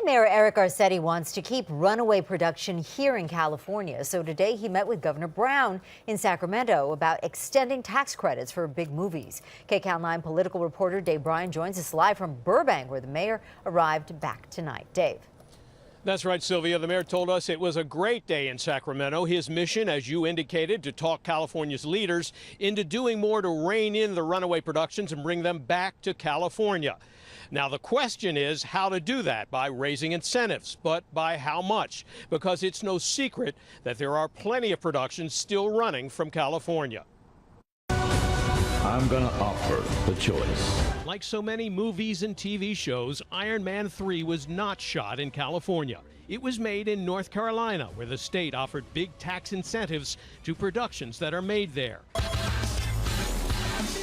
Mayor Eric Garcetti wants to keep runaway production here in California. So today he met with Governor Brown in Sacramento about extending tax credits for big movies. KCAL 9 political reporter Dave Bryan joins us live from Burbank, where the mayor arrived back tonight. Dave. That's right, Sylvia. The mayor told us it was a great day in Sacramento. His mission, as you indicated, to talk California's leaders into doing more to rein in the runaway productions and bring them back to California. Now, the question is how to do that, by raising incentives, but by how much? Because it's no secret that there are plenty of productions still running from California. I'm going to offer the choice. Like so many movies and TV shows, Iron Man 3 was not shot in California. It was made in North Carolina, where the state offered big tax incentives to productions that are made there.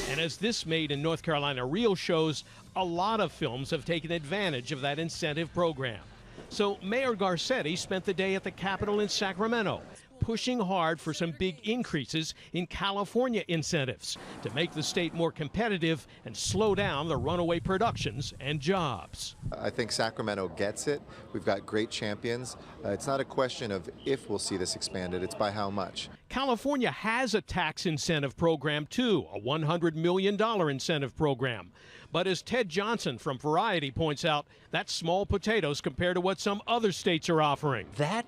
And as this Made in North Carolina reel shows, a lot of films have taken advantage of that incentive program. So Mayor Garcetti spent the day at the Capitol in Sacramento, pushing hard for some big increases in California incentives to make the state more competitive and slow down the runaway productions and jobs. I think Sacramento gets it. We've got great champions. It's not a question of if we'll see this expanded, it's by how much. California has a tax incentive program too, a $100 million incentive program. But as Ted Johnson from Variety points out, that's small potatoes compared to what some other states are offering. That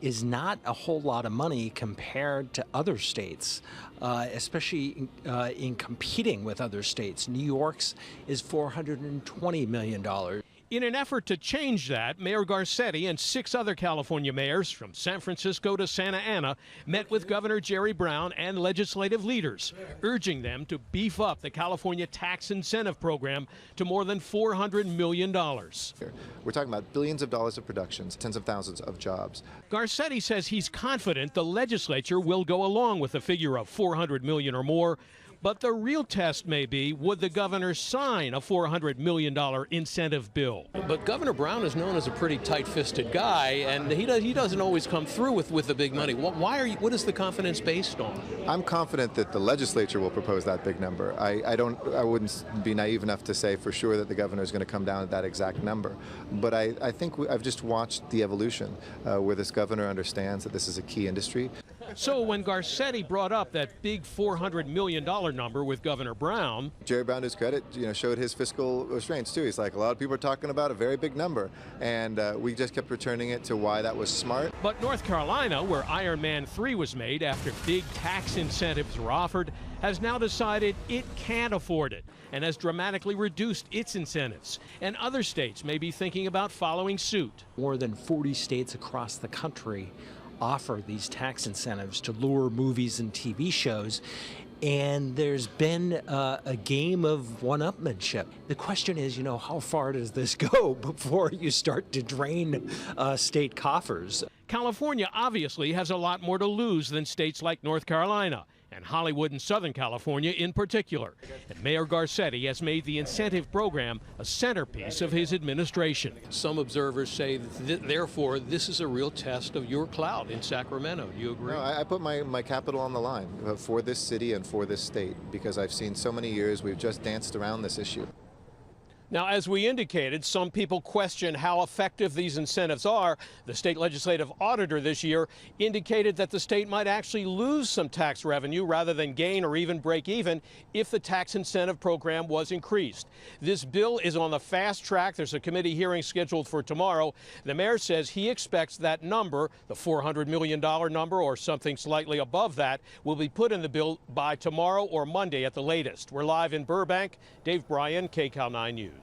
is not a whole lot of money compared to other states, especially in competing with other states. New York's is $420 million. In an effort to change that, Mayor Garcetti and 6 other California mayors from San Francisco to Santa Ana met with Governor Jerry Brown and legislative leaders, urging them to beef up the California tax incentive program to more than $400 million. We're talking about billions of dollars of productions, tens of thousands of jobs. Garcetti says he's confident the legislature will go along with the figure of $400 million or more. But the real test may be, would the governor sign a $400 million incentive bill? But Governor Brown is known as a pretty tight-fisted guy, and he doesn't always come through with the big money. What is the confidence based on? I'm confident that the legislature will propose that big number. I wouldn't be naive enough to say for sure that the governor is going to come down at that exact number. But I think I've just watched the evolution where this governor understands that this is a key industry. So when Garcetti brought up that big $400 million number with Governor Brown, Jerry Brown, to his credit, showed his fiscal restraints too. He's like, a lot of people are talking about a very big number, and we just kept returning it to why that was smart. But North Carolina, where Iron Man 3 was made after big tax incentives were offered, has now decided it can't afford it and has dramatically reduced its incentives. And other states may be thinking about following suit. More than 40 states across the country offer these tax incentives to lure movies and TV shows, and there's been a game of one-upmanship. The question is, how far does this go before you start to drain state coffers? California obviously has a lot more to lose than states like North Carolina and Hollywood and Southern California in particular. And Mayor Garcetti has made the incentive program a centerpiece of his administration. Some observers say therefore this is a real test of your clout in Sacramento. Do you agree? No, I put my capital on the line for this city and for this state, because I've seen so many years we've just danced around this issue. Now, as we indicated, some people question how effective these incentives are. The state legislative auditor this year indicated that the state might actually lose some tax revenue rather than gain or even break even if the tax incentive program was increased. This bill is on the fast track. There's a committee hearing scheduled for tomorrow. The mayor says he expects that number, the $400 million number or something slightly above that, will be put in the bill by tomorrow or Monday at the latest. We're live in Burbank. Dave Bryan, KCAL 9 News.